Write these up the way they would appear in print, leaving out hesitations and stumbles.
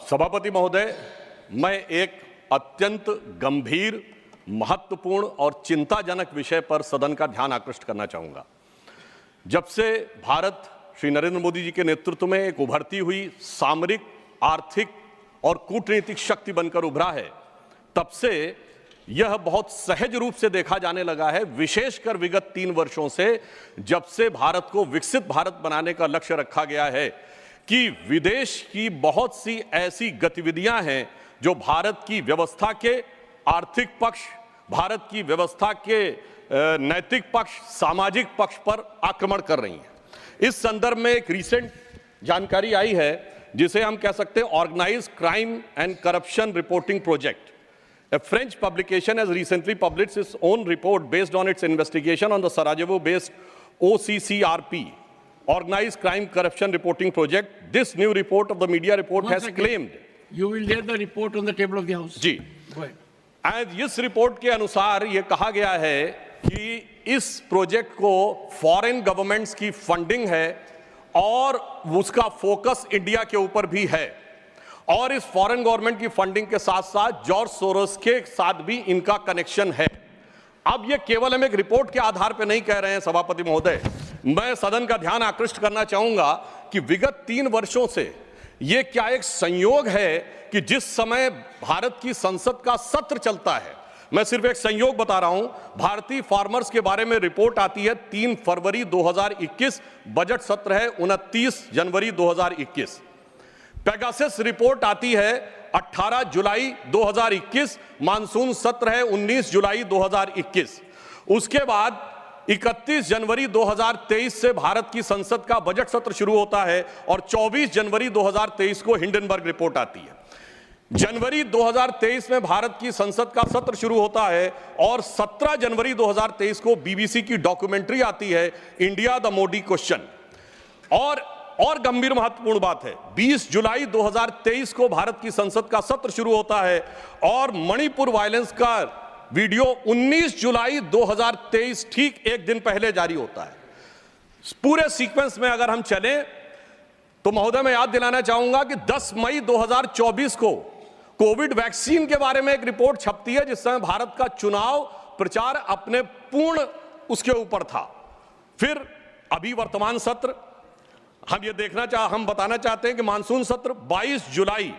सभापति महोदय, मैं एक अत्यंत गंभीर, महत्वपूर्ण और चिंताजनक विषय पर सदन का ध्यान आकृष्ट करना चाहूंगा। जब से भारत श्री नरेंद्र मोदी जी के नेतृत्व में एक उभरती हुई सामरिक, आर्थिक और कूटनीतिक शक्ति बनकर उभरा है, तब से यह बहुत सहज रूप से देखा जाने लगा है, विशेषकर विगत 3 वर्षों से, जब से भारत को विकसित भारत बनाने का लक्ष्य रखा गया है, कि विदेश की बहुत सी ऐसी गतिविधियां हैं जो भारत की व्यवस्था के आर्थिक पक्ष, भारत की व्यवस्था के नैतिक पक्ष, सामाजिक पक्ष पर आक्रमण कर रही हैं। इस संदर्भ में एक रिसेंट जानकारी आई है जिसे हम कह सकते हैं organised crime and corruption reporting project. A French publication has recently published its own report based on its investigation on the Sarajevo-based OCCRP, Organized Crime Corruption Reporting Project. This new report of the media report has claimed. You will lay the report on the table of the House. जी। Go ahead. And इस report के अनुसार ये कहा गया है कि इस प्रोजेक्ट को फॉरेन गवर्नमेंट्स की फंडिंग है और उसका फोकस इंडिया के ऊपर भी है, और इस फॉरेन गवर्नमेंट की फंडिंग के साथ साथ जॉर्ज सोरोस के साथ भी इनका कनेक्शन है। अब ये केवल हम एक रिपोर्ट के आधार पर नहीं कह रहे हैं सभापति महोदय, मैं सदन का ध्यान आकृष्ट करना चाहूंगा कि विगत 3 वर्षों से ये क्या एक संयोग है कि जिस समय भारत की संसद का सत्र चलता है, मैं सिर्फ एक संयोग बता रहा हूं, भारतीय फार्मर्स के बारे में रिपोर्ट आती है 3 फरवरी 2021, बजट सत्र है 29 जनवरी 2021। पेगासस रिपोर्ट आती है 18 जुलाई 2021, मानसून सत्र है 19 जुलाई 2021। उसके बाद 31 जनवरी 2023 से भारत की संसद का बजट सत्र शुरू होता है और 24 जनवरी 2023 को हिंडनबर्ग रिपोर्ट आती है। जनवरी 2023 में भारत की संसद का सत्र शुरू होता है और 17 जनवरी 2023 को बीबीसी की डॉक्यूमेंट्री आती है, इंडिया द मोदी क्वेश्चन। और गंभीर महत्वपूर्ण बात है, 20 जुलाई 2023 को भारत की संसद का सत्र शुरू होता है और मणिपुर वायलेंस का वीडियो 19 जुलाई 2023, ठीक एक दिन पहले जारी होता है। पूरे सीक्वेंस में अगर हम चलें तो महोदय मैं याद दिलाना चाहूंगा कि 10 मई 2024 को कोविड वैक्सीन के बारे में एक रिपोर्ट छपती है, जिस समय भारत का चुनाव प्रचार अपने पूर्ण उसके ऊपर था। फिर अभी वर्तमान सत्र, हम बताना चाहते हैं कि मानसून सत्र 22 जुलाई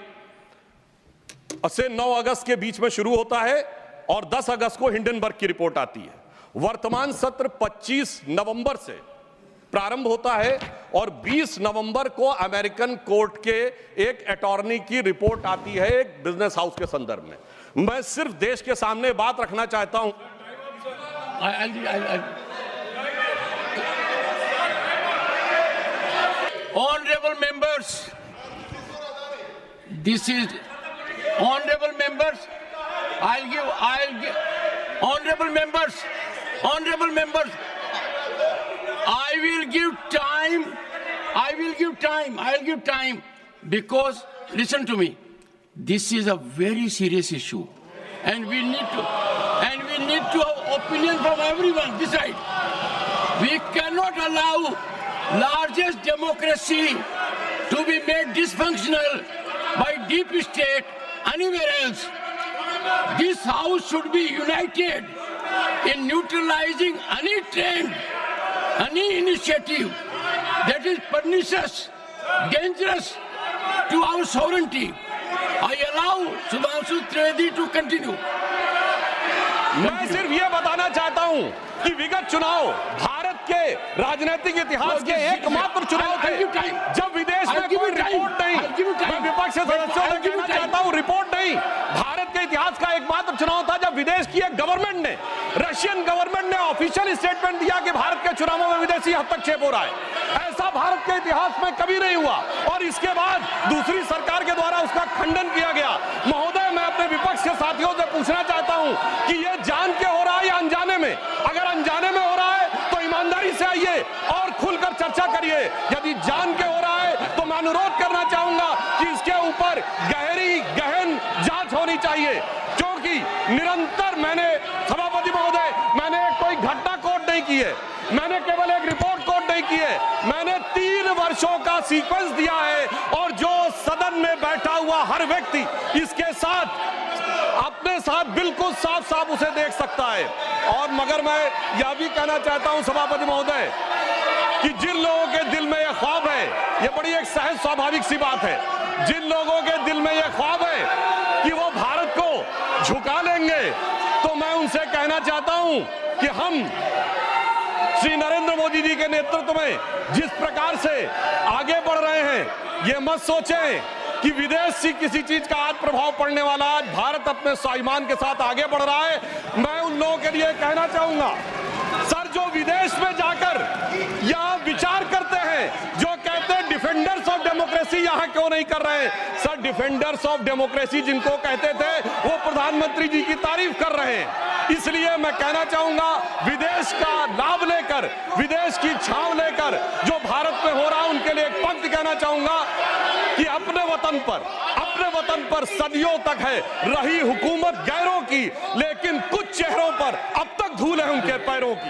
से 9 अगस्त के बीच में शुरू होता है और 10 अगस्त को हिंडनबर्ग की रिपोर्ट आती है। वर्तमान सत्र 25 नवंबर से प्रारंभ होता है और 20 नवंबर को अमेरिकन कोर्ट के एक अटॉर्नी की रिपोर्ट आती है एक बिजनेस हाउस के संदर्भ में। मैं सिर्फ देश के सामने बात रखना चाहता हूं। Honorable members, this is honorable members. I'll give honorable members. I will give time because listen to me. This is a very serious issue, and we need to have opinion from everyone this side. We cannot allow largest democracy to be made dysfunctional by deep state anywhere else. This house should be united in neutralizing any trend, any initiative that is pernicious, dangerous to our sovereignty. I allow Sudhanshu Trivedi to continue. मैं सिर्फ ये बताना चाहता हूं कि विगत चुनाव भारत के राजनीतिक इतिहास के एकमात्र चुनाव थे जब विदेश में कोई रिपोर्ट नहीं, मैं विपक्ष के सदस्यों से कहना चाहता हूं, रिपोर्ट नहीं, भारत के इतिहास का एकमात्र चुनाव था जब विदेश की एक गवर्नमेंट ने, रशियन गवर्नमेंट ने ऑफिशियल स्टेटमेंट दिया कि भारत के चुनावों में विदेशी हस्तक्षेप हो रहा है। ऐसा भारत के इतिहास में कभी नहीं हुआ और इसके बाद दूसरी सरकार के द्वारा उसका खंडन किया गया। महोदय, मैं अपने विपक्ष के साथियों से पूछना चाहता हूं कि यह जान के हो रहा है या अनजाने में? अगर अनजाने में हो रहा है तो ईमानदारी से आइए और खुलकर चर्चा करिए। यदि जान के हो रहा है तो मैं अनुरोध करना चाहूंगा कि इसके ऊपर गहन जांच होनी चाहिए, क्योंकि निरंतर सभापति महोदय, मैंने कोई घटना कोट नहीं की है, मैंने केवल एक रिपोर्ट कोट नहीं की है, मैंने 3 वर्षों का सीक्वेंस दिया है और जो सदन में बैठ बैठा हुआ हर व्यक्ति इसके साथ अपने साथ बिल्कुल साफ साफ उसे देख सकता है। और मगर मैं यह भी कहना चाहता हूं सभापति महोदय कि जिन लोगों के दिल में यह ख्वाब है, यह बड़ी एक सहज स्वाभाविक सी बात है, जिन लोगों के दिल में यह ख्वाब है कि वो भारत को झुका लेंगे, तो मैं उनसे कहना चाहता हूं कि हम श्री नरेंद्र मोदी जी के नेतृत्व में जिस प्रकार से आगे बढ़ रहे हैं, ये मत सोचें कि विदेश से किसी चीज का आज प्रभाव पड़ने वाला। आज भारत अपने स्वाभिमान के साथ आगे बढ़ रहा है। मैं उन लोगों के लिए कहना चाहूंगा, सर, जो विदेश में जाकर यह विचार करते हैं, जो कहते हैं डिफेंडर्स ऑफ डेमोक्रेसी यहां क्यों नहीं कर रहे हैं? सर, डिफेंडर्स ऑफ डेमोक्रेसी जिनको कहते थे वो प्रधानमंत्री जी की तारीफ कर रहे हैं। इसलिए मैं कहना चाहूंगा, विदेश का लाभ लेकर, विदेश की छांव लेकर जो भारत में हो रहा है, उनके लिए एक पंक्ति कहना चाहूंगा कि अपने वतन पर सदियों तक है रही हुकूमत गैरों की, लेकिन कुछ चेहरों पर अब तक धूल है उनके पैरों की।